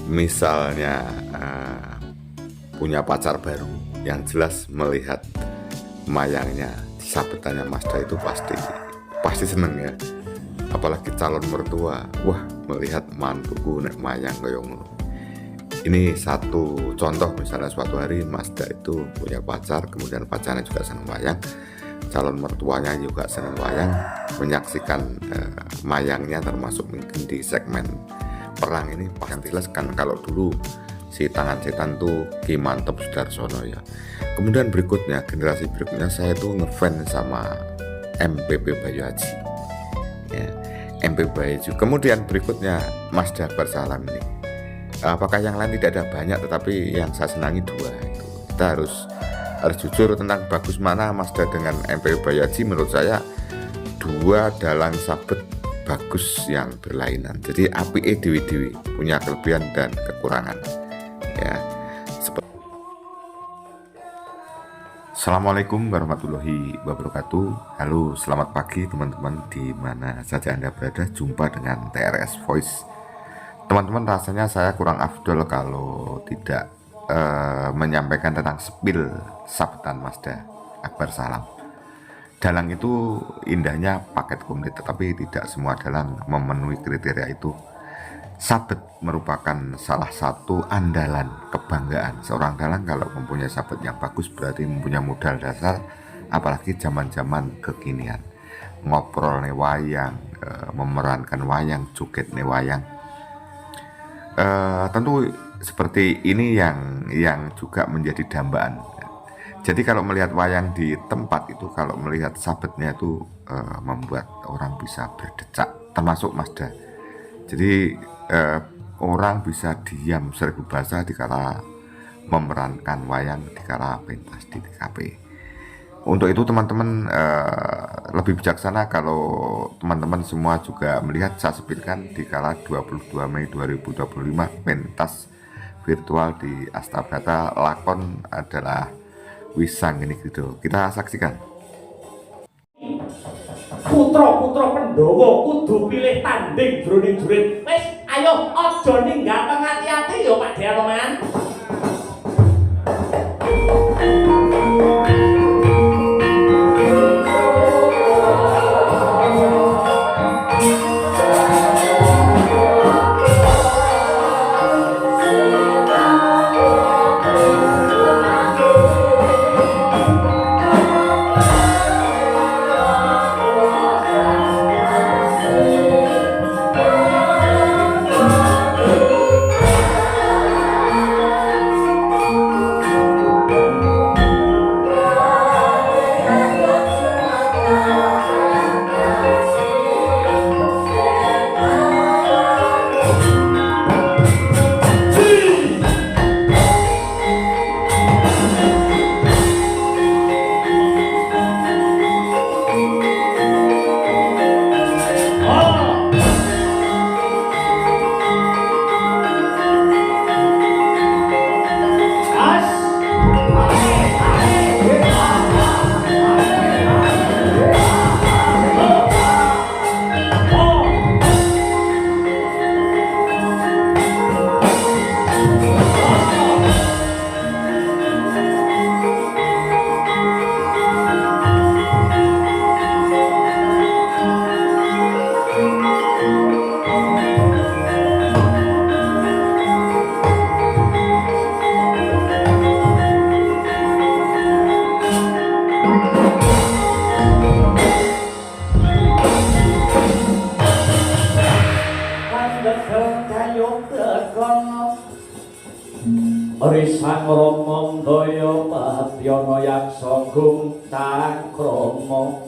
misalnya punya pacar baru, yang jelas melihat mayangnya, sabetannya Mazda itu pasti seneng ya. Apalagi calon mertua, wah melihat mantuku nek mayang kaya ngono. Ini satu contoh, misalnya suatu hari Mazda itu punya pacar, kemudian pacarnya juga seneng wayang, calon mertuanya juga seneng wayang, menyaksikan mayangnya, termasuk mungkin di segmen perang ini. Yang jelas kan kalau dulu si tangan setan tuh Ki Mantep Sudarsono ya. Kemudian berikutnya, generasi berikutnya saya tuh ngefans sama MPP Bayu Haji ya, MPP Bayu Haji. Kemudian berikutnya Mazda Akbar Salam ini. Apakah yang lain tidak ada, banyak, tetapi yang saya senangi dua itu. Kita harus jujur tentang bagus mana Mazda dengan MPP Bayu Haji. Menurut saya dua dalang sabet bagus yang berlainan. Jadi APE dewi-dewi punya kelebihan dan kekurangan ya. Assalamualaikum warahmatullahi wabarakatuh. Halo, selamat pagi teman-teman di mana saja Anda berada. Jumpa dengan TRS Voice. Teman-teman, rasanya saya kurang afdol kalau tidak menyampaikan tentang spill sabetan Mazda Akbar Salam. Dalang itu indahnya paket komplit, tetapi tidak semua dalang memenuhi kriteria itu. Sabet merupakan salah satu andalan, kebanggaan seorang dalang. Kalau mempunyai sabet yang bagus berarti mempunyai modal dasar, apalagi zaman-zaman kekinian. Ngobrol nih wayang, memerankan wayang, joget nih wayang. Tentu seperti ini yang juga menjadi dambaan. Jadi kalau melihat wayang di tempat itu, kalau melihat sabetnya itu membuat orang bisa berdecak, termasuk Mazda. Jadi orang bisa diam seribu bahasa dikala memerankan wayang, dikala pentas di TKP. Untuk itu teman-teman lebih bijaksana kalau teman-teman semua juga melihat, saya sepilkan di kala 22 Mei 2025 pentas virtual di Astabrata, lakon adalah Wisang ini gitu. Kita saksikan. Putra-putra Pandhawa kudu pilih tanding jroning jurit. Wis, ayo aja ninggal ati-ati ya Pak Dheanoman. Risang Rama Daya Patyana Yaksa Gung Takrama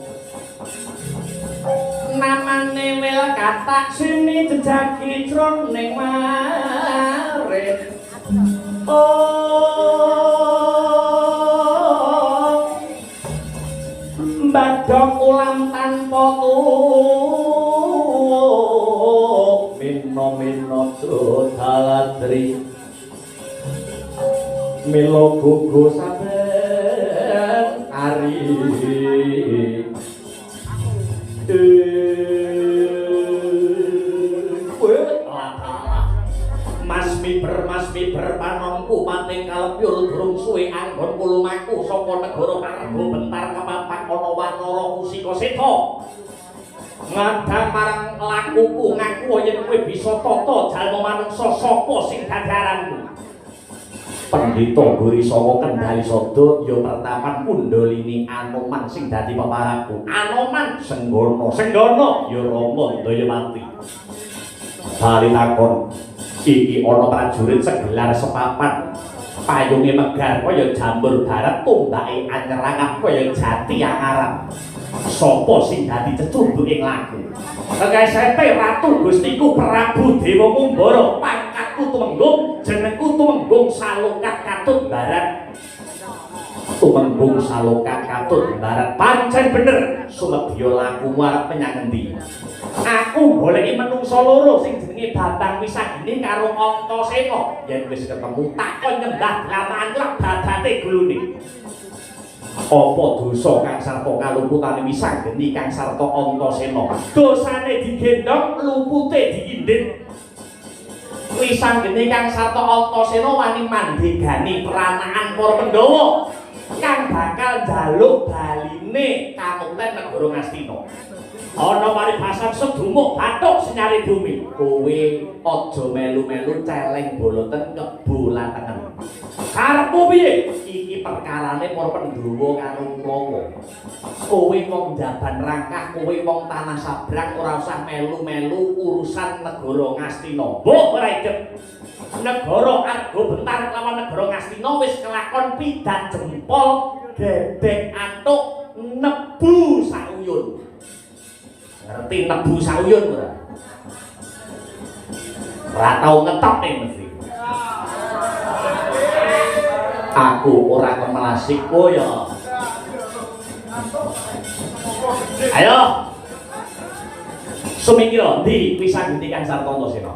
namane wel katak sini jejaki jroning marit. Oh badhok ulam tanpa tuwuh mino-mino dodaladri milo gugu saben ari. Mas Mas miber panomku pating kalepyul durung suwe anggon kulumaku saka negara Kargo bentar kepapak ana wanara kusika seta. Ngadang marang lakuku ngaku yen kowe bisa tata jalma manungsa sapa sing dadi aranmu. Pendhita Guri saka Kendali Sada ya pertapan Kundalini Anoman sing dadi peparapku. Anoman Senggana ya Rama Dayawati. Bali takon iki ana prajurit segelar sepapan payunge megar kaya jambur barat tumbake anyerang kaya jati angarap. Sapa sing dadi cecunduk ing laku? Kekesete Ratu Gustiku Prabu Dewa Kumbara, pangkatku tumenggung, jenengku tumenggung Salokat Katut Barat. Tumenggung Salokat Katut Barat, pancen bener sumedya lakumu arep menyang endi? Aku goleki menungsa loro sing jenenge Batang Wisagini karo Antasena. Yen wis ketemu takon nyembah lamaran lak babate gulune. Apa dosa kang sarta kalumputane Wisagini kang sarta Antasena? Dosane digendhong, lupute diindit. Wisagini kang sarta Antasena wani mandhegani peranaan para Pandhawa kang bakal njaluk baline kamukten negara Ngastina. Ana paribasan sedumuk bathuk senyari bumi. Kowe aja melu-melu celeng boloten kebulatengen. Karepmu piye? Iki perkarane para Pandhawa karo Kurawa. Kowe wong jaban rangkah, kowe wong tanah sabrang ora usah melu-melu urusan negara Ngastina. Mbok ora idep. Negara Arga Bentar lawan negara Ngastina wis kelakon pidat jempol, gedhek antuk, nebu sauyun. Ngerti nebu sauyun ora? Ora tau ngetok ning mesti. Aku ora kemelasik ya. Ayo. Sumingkira ndi Wisagini kang sarta Antasena?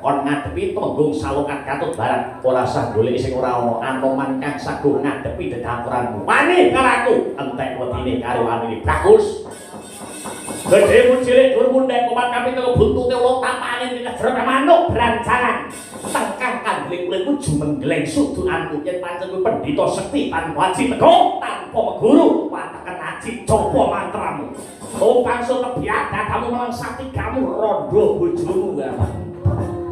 Kon ngadepi Tumenggung Salokat Katut Barat, ora usah golek sing ora ana. Anoman kang saguh ngadepi dedampuranmu. Wani karo aku, entek wedine karo anine bagus. Gede cilik dur mundhek komat kaping buntute ulo tapane dikejrok manuk branjangan. Tengkang kandling-lingku jumengleng sudukanku yen pancen kuwi pendhita sekti tanpa aji tego tanpa meguru wateken aji coba mantramu. Tumpang sun nebiadah kamu melang sakti kamu rondo bojomu ya. Thank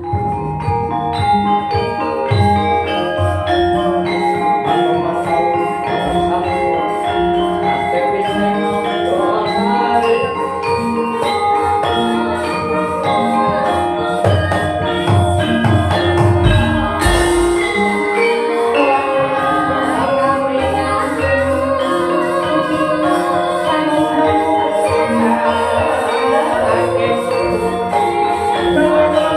you.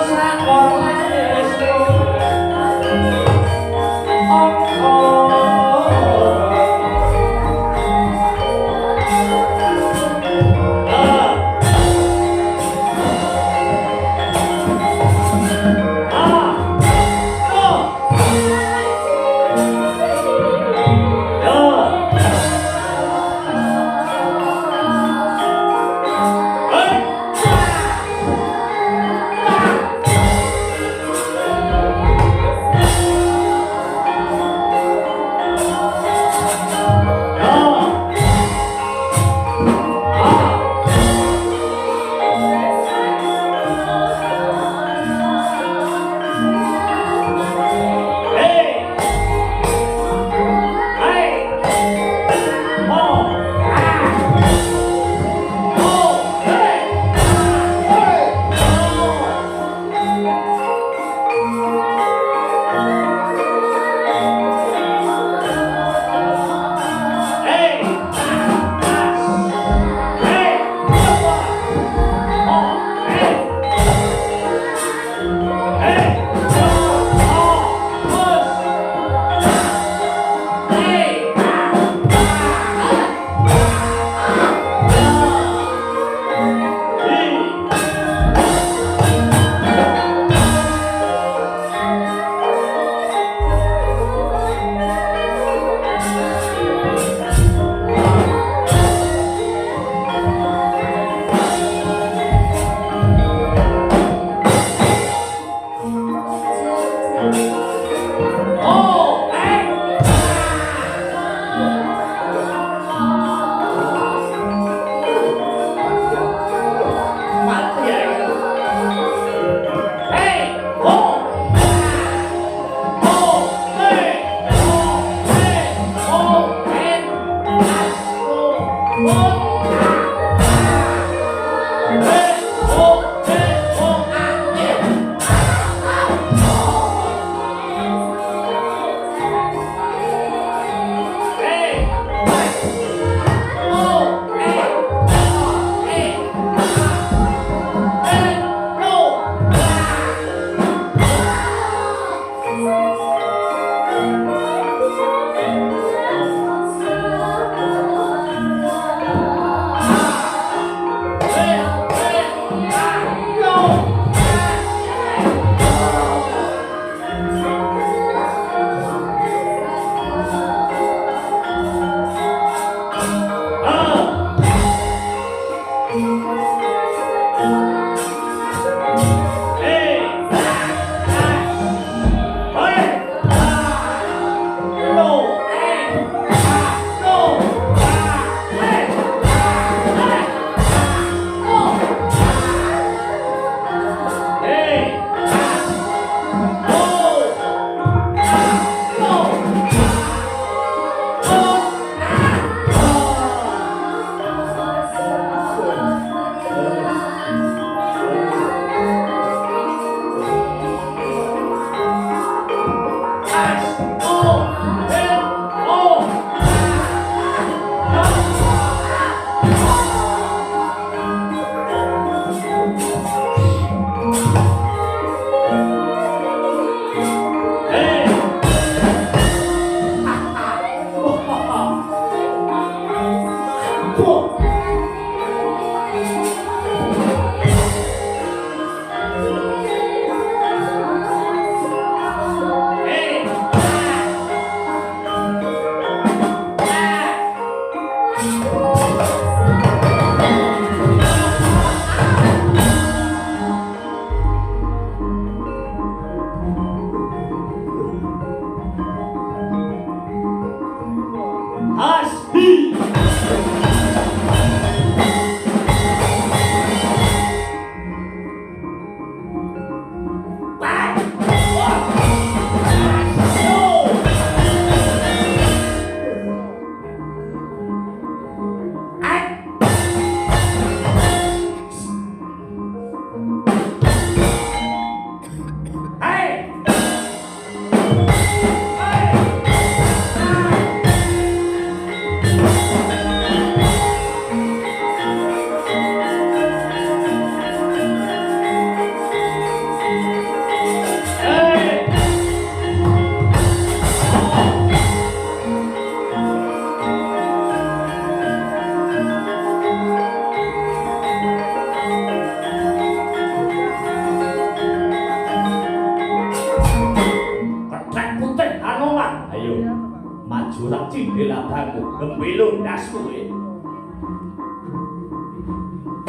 Belum dasku ya.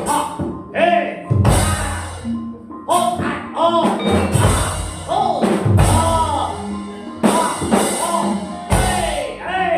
Ha, hey, oh, oh, oh, oh, hey, hey,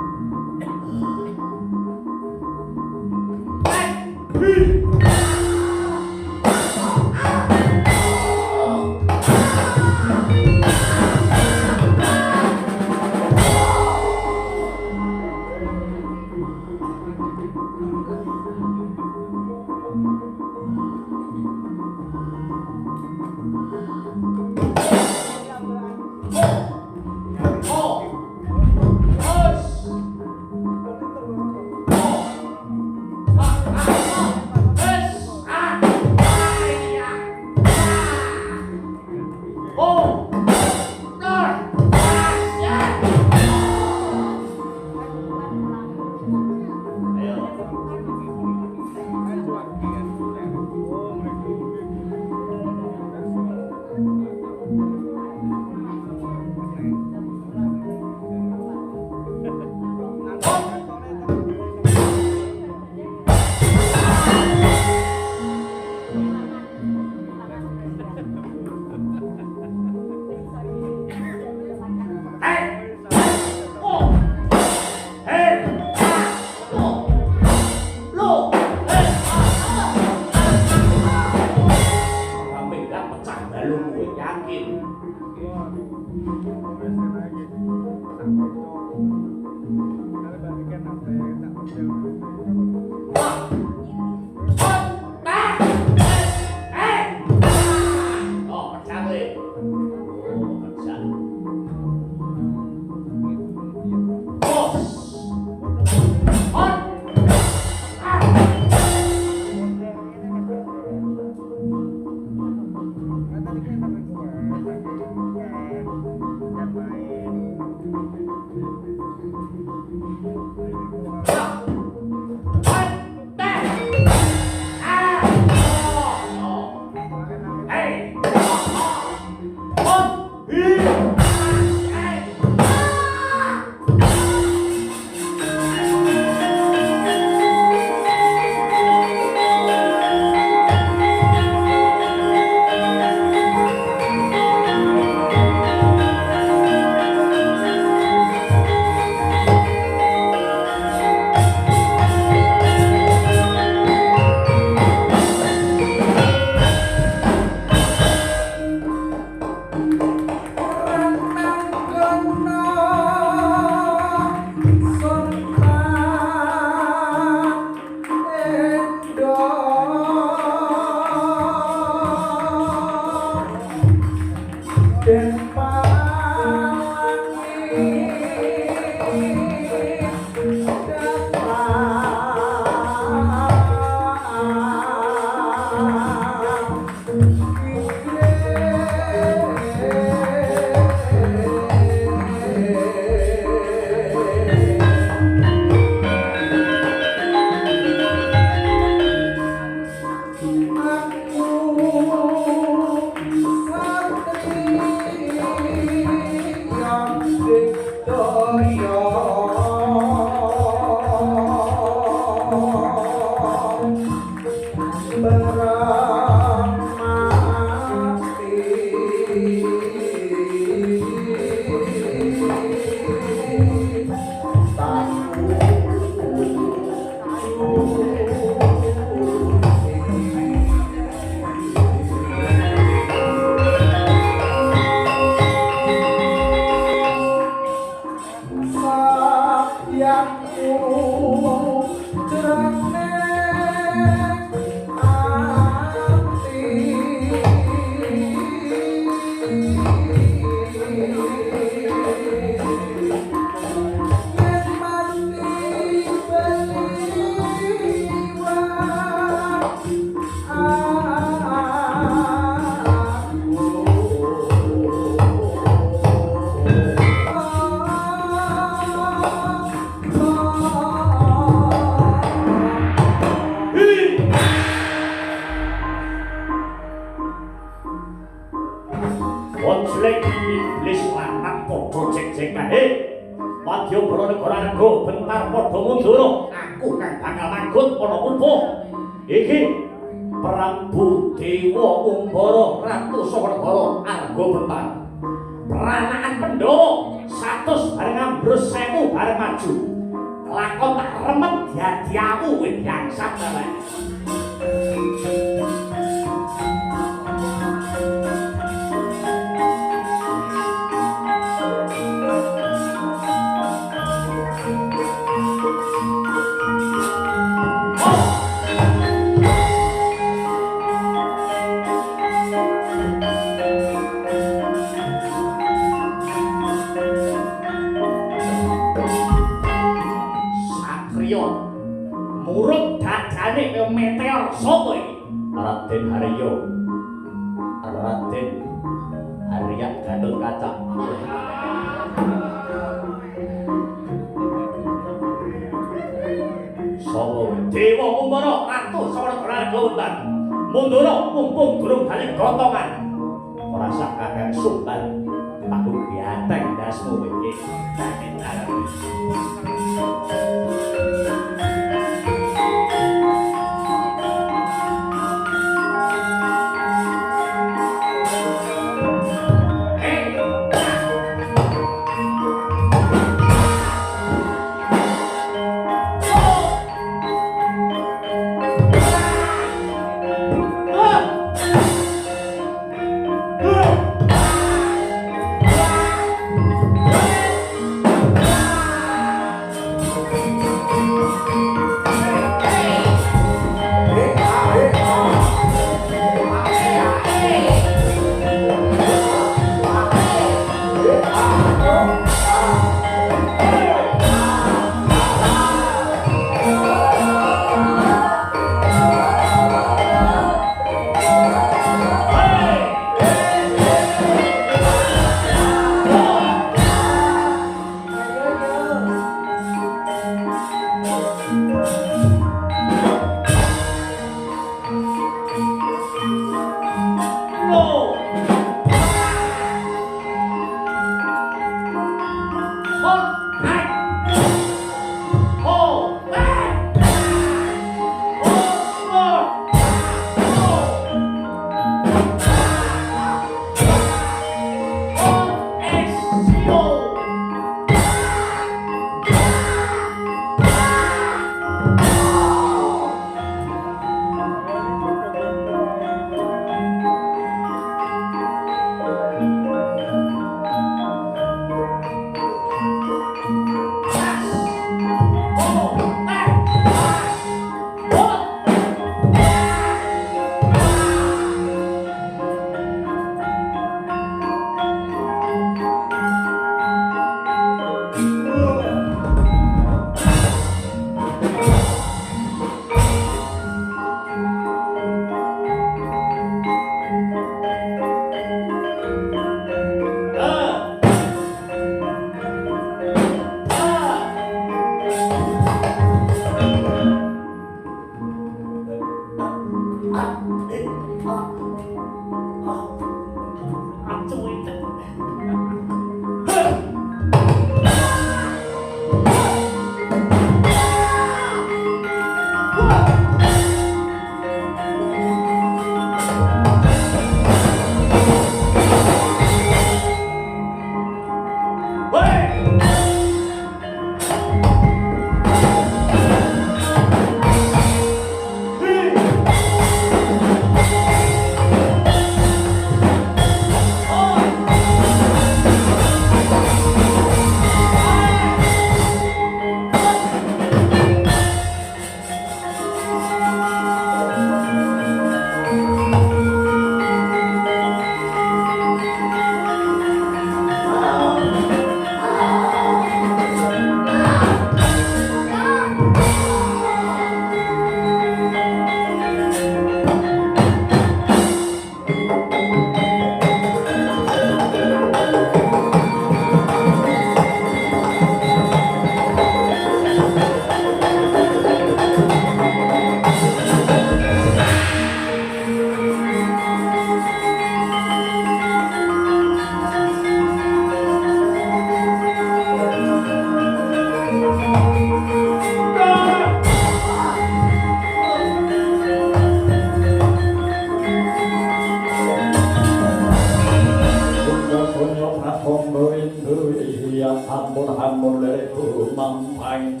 hampun lir gumampang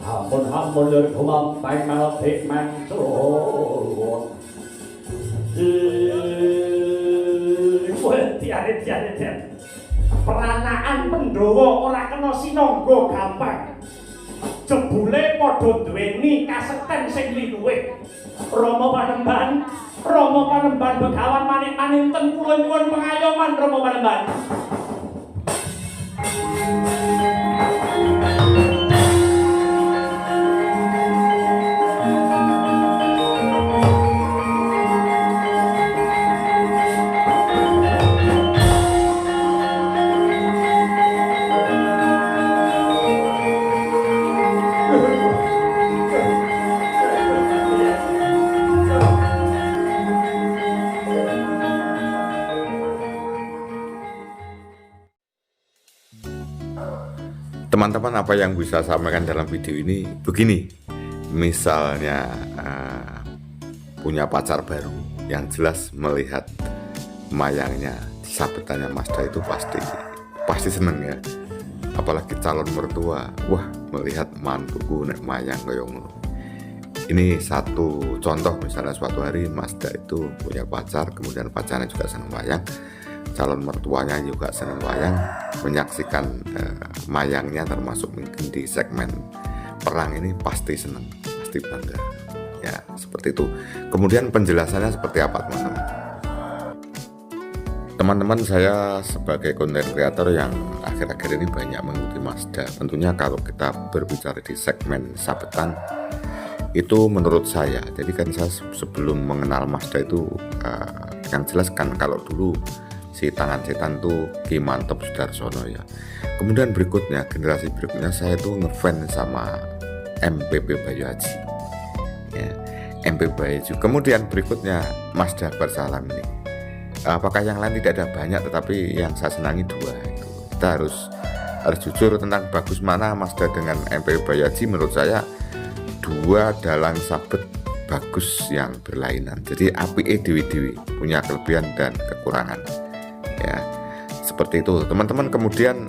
hampun lir gumampang malebet mancur tiare peranaan Pandhawa ora kena sinangga gampang jebule padha duweni kasekten sing liluwih Rama Panembahan Begawan manik-manik ten kula nyuwun pengayoman Rama Panembahan. Teman-teman, apa yang bisa saya sampaikan dalam video ini begini, misalnya punya pacar baru yang jelas melihat mayangnya di sabetannya Masda itu pasti seneng ya, apalagi calon mertua, wah melihat mantuku nek mayang kaya ngono. Ini satu contoh, misalnya suatu hari Masda itu punya pacar, kemudian pacarnya juga seneng wayang, calon mertuanya juga seneng wayang, menyaksikan mayangnya termasuk mungkin di segmen perang ini pasti seneng, pasti bangga ya, seperti itu. Kemudian penjelasannya seperti apa teman-teman? Teman-teman, saya sebagai konten kreator yang akhir-akhir ini banyak mengikuti Masda, tentunya kalau kita berbicara di segmen sabetan itu menurut saya, jadi kan saya sebelum mengenal Masda itu yang jelas kan kalau dulu si tangan setan tuh Ki Mantep Sudarsono ya. Kemudian berikutnya, generasi berikutnya saya tuh ngefans sama MPP Bayu Haji ya, MPP Bayu Haji. Kemudian berikutnya Masda Bersalam ini. Apakah yang lain tidak ada? Banyak, tetapi yang saya senangi dua itu. Kita harus jujur tentang bagus mana Masda dengan MPP Bayu Haji. Menurut saya dua dalang sabet bagus yang berlainan. Jadi apike dewi-dewi, punya kelebihan dan kekurangan ya, seperti itu teman-teman. Kemudian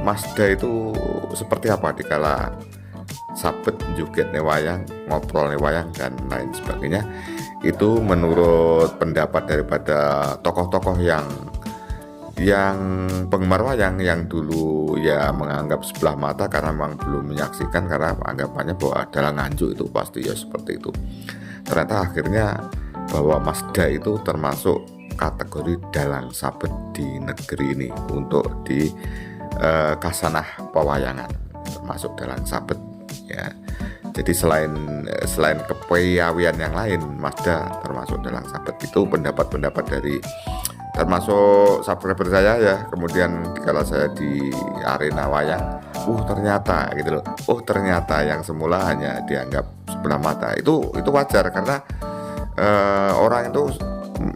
Masda itu seperti apa dikala sabet joget wayang, ngobrol wayang dan lain sebagainya, itu menurut pendapat daripada tokoh-tokoh yang penggemar wayang yang dulu ya menganggap sebelah mata karena memang belum menyaksikan, karena anggapannya bahwa dalang Nganjuk itu pasti ya seperti itu. Ternyata akhirnya bahwa Masda itu termasuk kategori dalang sabet di negeri ini untuk di kasanah pewayangan, termasuk dalang sabet ya. Jadi selain kepiawian yang lain, Masda termasuk dalang sabet. Itu pendapat-pendapat dari termasuk subscriber saya ya. Kemudian kalau saya di arena wayang, ternyata gitu loh, ternyata yang semula hanya dianggap sebelah mata itu wajar, karena orang itu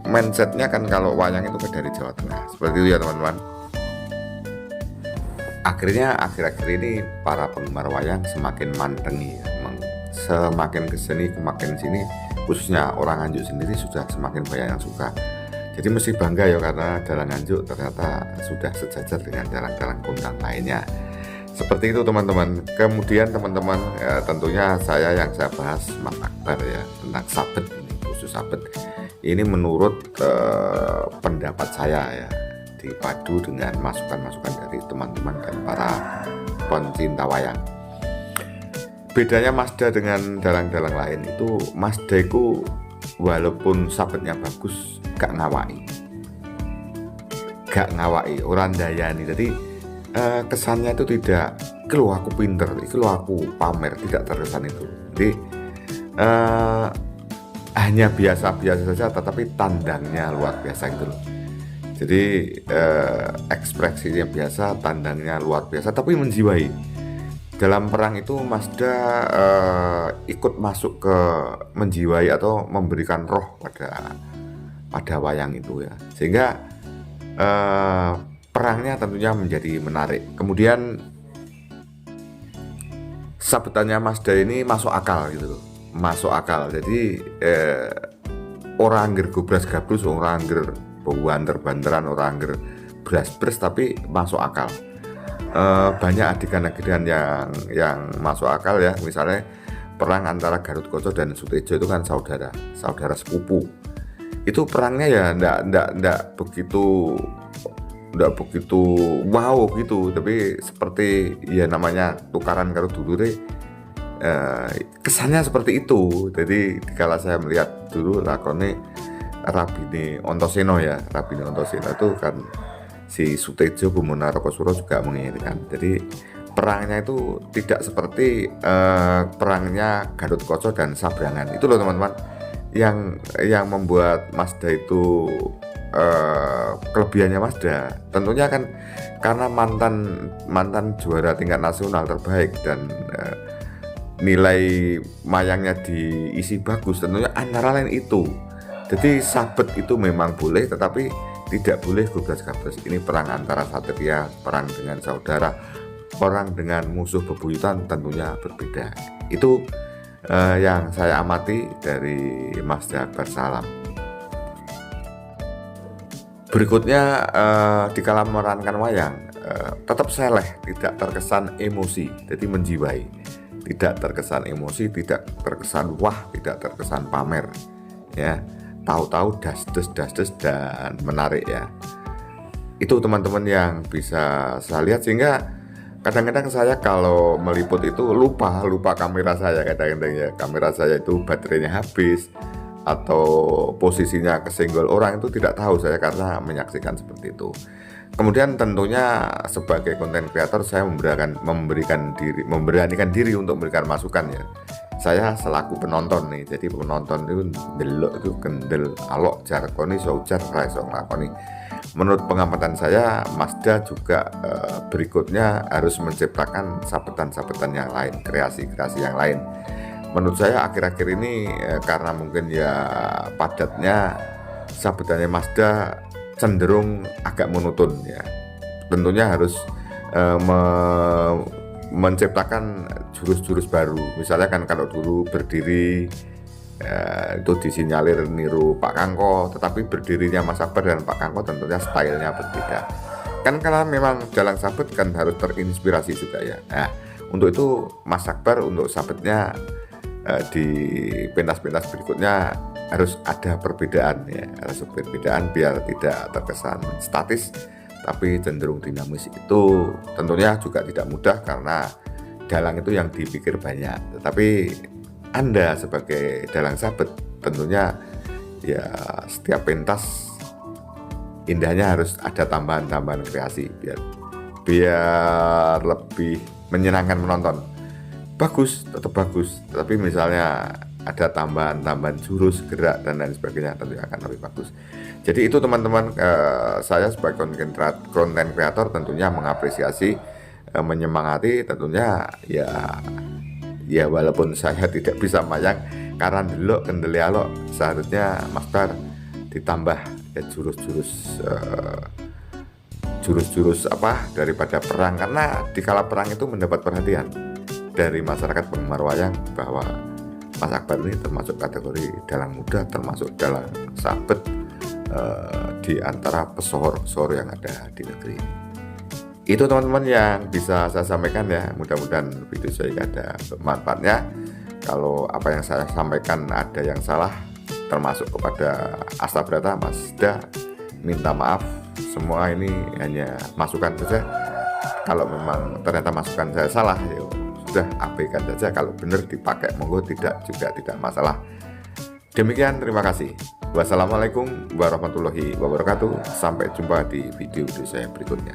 mindsetnya kan kalau wayang itu dari Jawa Tengah, seperti itu ya teman-teman. Akhirnya akhir-akhir ini para penggemar wayang semakin mantengi ya, semakin kesini semakin sini, khususnya orang Nganjuk sendiri sudah semakin banyak yang suka. Jadi mesti bangga ya, karena dalang Nganjuk ternyata sudah sejajar dengan dalang-dalang kondang lainnya. Seperti itu teman-teman. Kemudian teman-teman tentunya saya bahas Mas Akbar ya, tentang sabet ini, khusus sabet. Ini menurut pendapat saya ya, dipadu dengan masukan-masukan dari teman-teman dan para pencinta wayang. Bedanya Masda dengan dalang-dalang lain itu, Masda itu walaupun sabetnya bagus gak ngawai, orang dayani. Jadi kesannya itu tidak kalau aku pinter, kalau aku pamer, tidak terkesan itu. Jadi hanya biasa-biasa saja, tetapi tandangnya luar biasa gitu loh. Jadi ekspresinya biasa, tandangnya luar biasa, tapi menjiwai. Dalam perang itu Masda ikut masuk ke menjiwai atau memberikan roh pada wayang itu ya, sehingga perangnya tentunya menjadi menarik. Kemudian sabetannya Masda ini masuk akal gitu loh, masuk akal. Jadi orang angger gobras gabrus, orang angger banter-banteran, orang angger beras tapi masuk akal. Banyak adegan-adegan yang masuk akal ya, misalnya perang antara Garutkaca dan Sutejo itu kan saudara sepupu. Itu perangnya ya ndak begitu wow gitu, tapi seperti ya namanya tukaran karo dulure, kesannya seperti itu. Jadi kala saya melihat dulu lakone Rabine Antasena itu kan si Sutejo Bumana Rakasura juga menginginkan. Jadi perangnya itu tidak seperti perangnya Garutkaca dan Sabrangan. Itu loh teman-teman yang membuat Mazda itu kelebihannya Mazda. Tentunya kan karena mantan juara tingkat nasional terbaik dan nilai mayangnya diisi bagus, tentunya antara lain itu. Jadi sabet itu memang boleh, tetapi tidak boleh gobras-gabras. Ini perang antara satria, perang dengan saudara, perang dengan musuh bebuyutan, tentunya berbeda. Itu yang saya amati dari Mazda Akbar Salam. Berikutnya dikala memerankan wayang, tetap seleh, tidak terkesan emosi, jadi menjiwai. Tidak terkesan emosi, tidak terkesan wah, tidak terkesan pamer, ya. Tahu-tahu das-des dan menarik ya. Itu teman-teman yang bisa saya lihat, sehingga kadang-kadang saya kalau meliput itu lupa kamera saya, kadang-kadang ya kamera saya itu baterainya habis atau posisinya kesenggol orang, itu tidak tahu saya karena menyaksikan seperti itu. Kemudian tentunya sebagai konten kreator saya memberanikan diri untuk memberikan masukan ya. Saya selaku penonton nih, jadi penonton itu delok itu kendel alok jarkoni saujar raiso nglakoni. Menurut pengamatan saya, Mazda juga berikutnya harus menciptakan sabetan-sabetan yang lain, kreasi-kreasi yang lain. Menurut saya akhir-akhir ini karena mungkin ya padatnya sabetannya Mazda cenderung agak monoton ya. Tentunya harus menciptakan jurus-jurus baru. Misalnya kan kalau dulu berdiri itu disinyalir niru Pak Kangko, tetapi berdirinya Mas Akbar dan Pak Kangko tentunya stylenya berbeda. Kan karena memang dalang sabet kan harus terinspirasi juga ya. Nah, untuk itu Mas Akbar untuk sabetnya di pentas-pentas berikutnya harus ada perbedaan ya, harus perbedaan biar tidak terkesan statis tapi cenderung dinamis. Itu tentunya juga tidak mudah karena dalang itu yang dipikir banyak, tetapi Anda sebagai dalang sabet tentunya ya setiap pentas indahnya harus ada tambahan-tambahan kreasi biar lebih menyenangkan menonton. Bagus, tetap bagus, tapi misalnya ada tambahan jurus, gerak dan lain sebagainya, tentunya akan lebih bagus. Jadi itu teman-teman, saya sebagai konten kreator tentunya mengapresiasi, menyemangati, tentunya ya walaupun saya tidak bisa mayang karena delok kendeli alok, seharusnya Mazda ditambah ya jurus-jurus apa daripada perang, karena dikala perang itu mendapat perhatian dari masyarakat penggemar wayang bahwa Mas Akbar ini termasuk kategori dalang muda, termasuk dalang sabet di antara pesohor-pesohor yang ada di negeri ini. Itu teman-teman yang bisa saya sampaikan ya. Mudah-mudahan video saya ada manfaatnya. Kalau apa yang saya sampaikan ada yang salah, termasuk kepada Astabrata, Mazda, minta maaf. Semua ini hanya masukan saja. Kalau memang ternyata masukan saya salah, ya sudah abaikan saja. Kalau benar dipakai monggo, tidak masalah. Demikian, terima kasih. Wassalamualaikum warahmatullahi wabarakatuh. Sampai jumpa di video saya berikutnya.